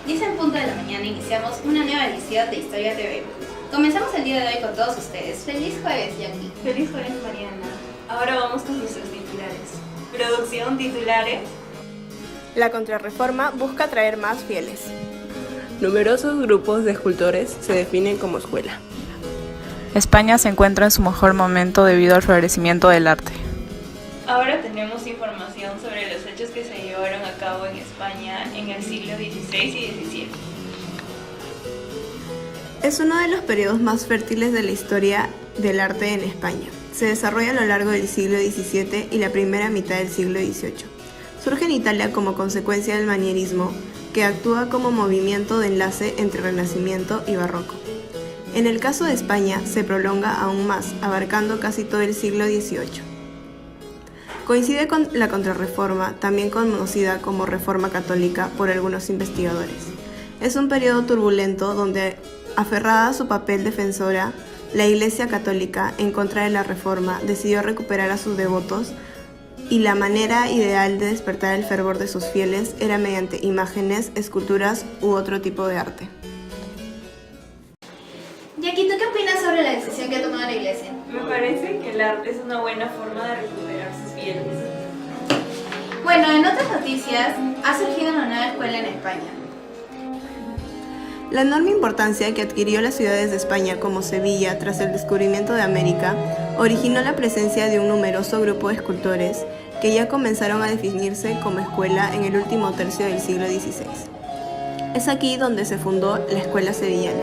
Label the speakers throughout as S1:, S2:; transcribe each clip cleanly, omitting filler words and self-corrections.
S1: 10 en punto de la mañana iniciamos una nueva edición de Historia TV. Comenzamos el día de hoy con todos ustedes. ¡Feliz jueves, Jackie!
S2: ¡Feliz jueves, Mariana! Ahora vamos con nuestros titulares. Producción titulares.
S3: La Contrarreforma busca atraer más fieles.
S4: Numerosos grupos de escultores se definen como escuela.
S5: España se encuentra en su mejor momento debido al florecimiento del arte.
S2: Ahora tenemos información sobre los hechos que se llevaron a cabo en España en el siglo XVI y XVII.
S3: Es uno de los periodos más fértiles de la historia del arte en España. Se desarrolla a lo largo del siglo XVII y la primera mitad del siglo XVIII. Surge en Italia como consecuencia del manierismo, que actúa como movimiento de enlace entre Renacimiento y Barroco. En el caso de España, se prolonga aún más, abarcando casi todo el siglo XVIII. Coincide con la Contrarreforma, también conocida como Reforma Católica por algunos investigadores. Es un periodo turbulento donde, aferrada a su papel defensora, la Iglesia Católica, en contra de la Reforma, decidió recuperar a sus devotos y la manera ideal de despertar el fervor de sus fieles era mediante imágenes, esculturas u otro tipo de arte.
S1: Jackie, ¿tú qué opinas sobre la decisión que ha tomado la Iglesia?
S2: Me parece que el arte es una buena forma de recuperar sus fieles.
S1: Bueno, en otras noticias, ha surgido una nueva escuela en España.
S3: La enorme importancia que adquirió las ciudades de España como Sevilla tras el descubrimiento de América originó la presencia de un numeroso grupo de escultores que ya comenzaron a definirse como escuela en el último tercio del siglo XVI. Es aquí donde se fundó la Escuela Sevillana.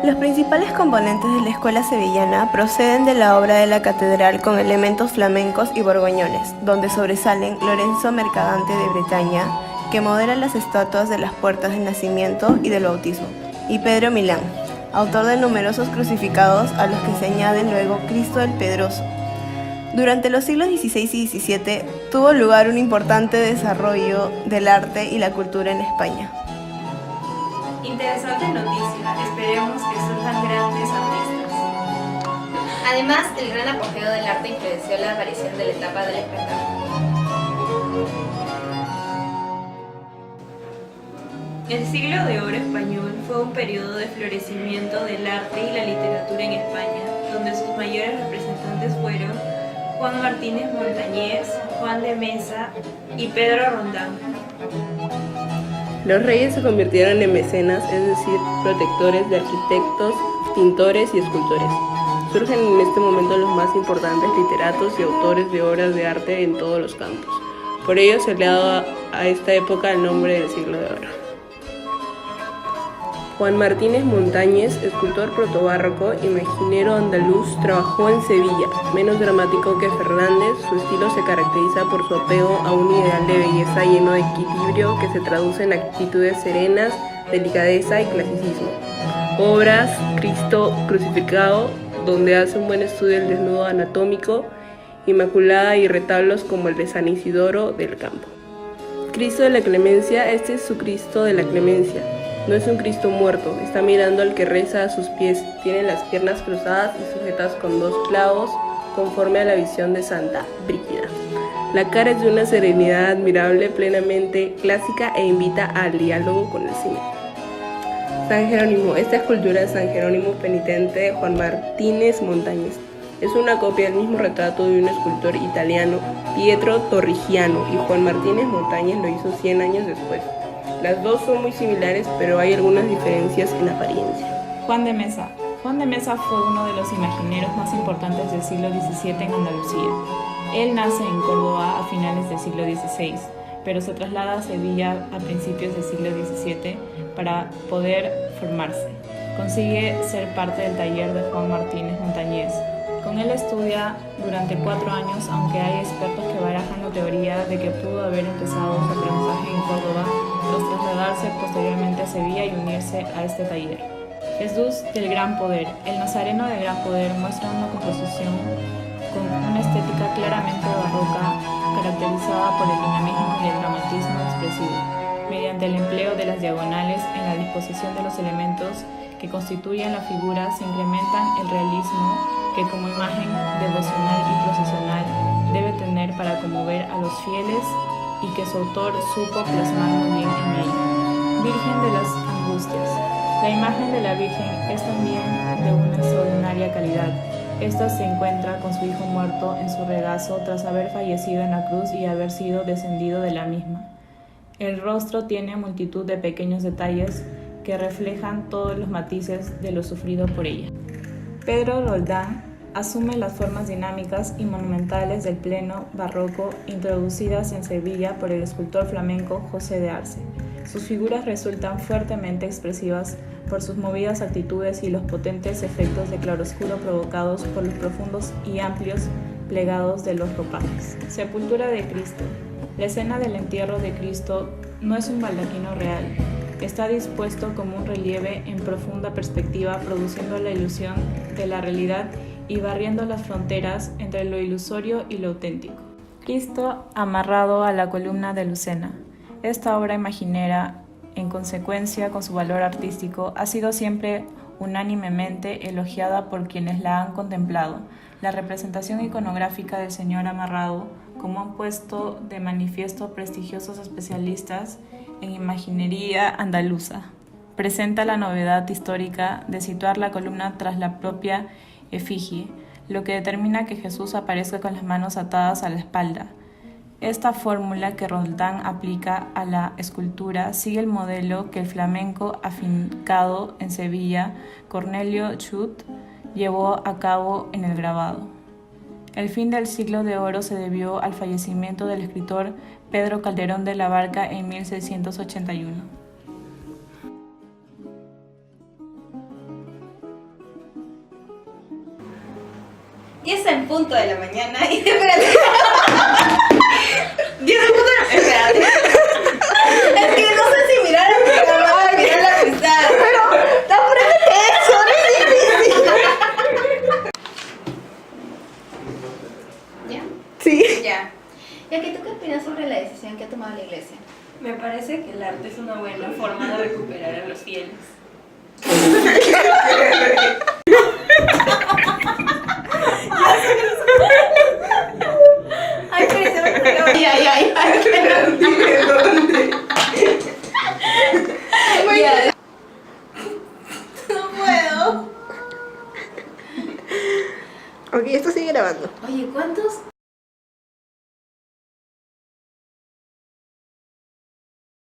S3: Los principales componentes de la escuela sevillana proceden de la obra de la catedral con elementos flamencos y borgoñones, donde sobresalen Lorenzo Mercadante de Bretaña, que modela las estatuas de las puertas del nacimiento y del bautismo, y Pedro Milán, autor de numerosos crucificados a los que se añade luego Cristo el Pedroso. Durante los siglos XVI y XVII tuvo lugar un importante desarrollo del arte y la cultura en España.
S2: Interesante noticia, esperemos que surjan grandes artistas.
S1: Además, el gran apogeo del arte influenció la aparición de la etapa del espectáculo.
S2: El siglo de oro español fue un periodo de florecimiento del arte y la literatura en España, donde sus mayores representantes fueron Juan Martínez Montañés, Juan de Mesa y Pedro Rondán.
S4: Los reyes se convirtieron en mecenas, es decir, protectores de arquitectos, pintores y escultores. Surgen en este momento los más importantes literatos y autores de obras de arte en todos los campos. Por ello se le ha dado a esta época el nombre del siglo de oro. Juan Martínez Montañés, escultor protobarroco, imaginero andaluz, trabajó en Sevilla. Menos dramático que Fernández, su estilo se caracteriza por su apego a un ideal de belleza lleno de equilibrio que se traduce en actitudes serenas, delicadeza y clasicismo. Obras: Cristo crucificado, donde hace un buen estudio del desnudo anatómico, Inmaculada y retablos como el de San Isidoro del Campo. Cristo de la Clemencia, este es su Cristo de la Clemencia. No es un Cristo muerto, está mirando al que reza a sus pies, tiene las piernas cruzadas y sujetas con 2 clavos, conforme a la visión de Santa Brígida. La cara es de una serenidad admirable, plenamente clásica e invita al diálogo con el Señor. San Jerónimo, esta escultura de San Jerónimo penitente de Juan Martínez Montañés. Es una copia del mismo retrato de un escultor italiano, Pietro Torrigiano, y Juan Martínez Montañés lo hizo 100 años después. Las dos son muy similares, pero hay algunas diferencias en apariencia.
S6: Juan de Mesa. Juan de Mesa fue uno de los imagineros más importantes del siglo XVII en Andalucía. Él nace en Córdoba a finales del siglo XVI, pero se traslada a Sevilla a principios del siglo XVII para poder formarse. Consigue ser parte del taller de Juan Martínez Montañés. Con él estudia durante 4 años, aunque hay expertos que barajan la teoría de que pudo haber empezado su aprendizaje en Córdoba tras trasladarse posteriormente a Sevilla y unirse a este taller. Jesús del Gran Poder. El Nazareno del Gran Poder muestra una composición con una estética claramente barroca, caracterizada por el dinamismo y el dramatismo expresivo, mediante el empleo de las diagonales en la disposición de los elementos que constituyen la figura, se incrementan el realismo que como imagen devocional y procesional debe tener para conmover a los fieles y que su autor supo plasmar muy bien en ella. Virgen de las Angustias. La imagen de la Virgen es también de una extraordinaria calidad. Esta se encuentra con su hijo muerto en su regazo tras haber fallecido en la cruz y haber sido descendido de la misma. El rostro tiene multitud de pequeños detalles que reflejan todos los matices de lo sufrido por ella. Pedro Roldán asume las formas dinámicas y monumentales del pleno barroco introducidas en Sevilla por el escultor flamenco José de Arce. Sus figuras resultan fuertemente expresivas por sus movidas actitudes y los potentes efectos de claroscuro provocados por los profundos y amplios plegados de los ropajes. Sepultura de Cristo. La escena del entierro de Cristo no es un baldaquino real. Está dispuesto como un relieve en profunda perspectiva, produciendo la ilusión de la realidad y barriendo las fronteras entre lo ilusorio y lo auténtico. Cristo amarrado a la columna de Lucena. Esta obra imaginera, en consecuencia con su valor artístico, ha sido siempre unánimemente elogiada por quienes la han contemplado. La representación iconográfica del Señor amarrado, como han puesto de manifiesto prestigiosos especialistas en imaginería andaluza, presenta la novedad histórica de situar la columna tras la propia efigie, lo que determina que Jesús aparezca con las manos atadas a la espalda. Esta fórmula que Roldán aplica a la escultura sigue el modelo que el flamenco afincado en Sevilla, Cornelio Schut, llevó a cabo en el grabado. El fin del Siglo de Oro se debió al fallecimiento del escritor Pedro Calderón de la Barca en 1681.
S1: Y es en punto de la mañana y espérate. 10 en punto de la... Espérate. Es que no sé si mirar a mi cámara o mirar la pizarra. Pero, apréndete eso, no es difícil. ¿Ya?
S3: Sí.
S1: Ya. ¿Y aquí tú qué opinas sobre la decisión que ha tomado la iglesia?
S2: Me parece que el arte es una buena forma de recuperar a los fieles.
S1: Ay, pero se me ocurrió. Ay.
S3: Dime dónde.
S1: Ya. No puedo.
S3: Ok, esto sigue grabando.
S1: Oye, ¿cuántos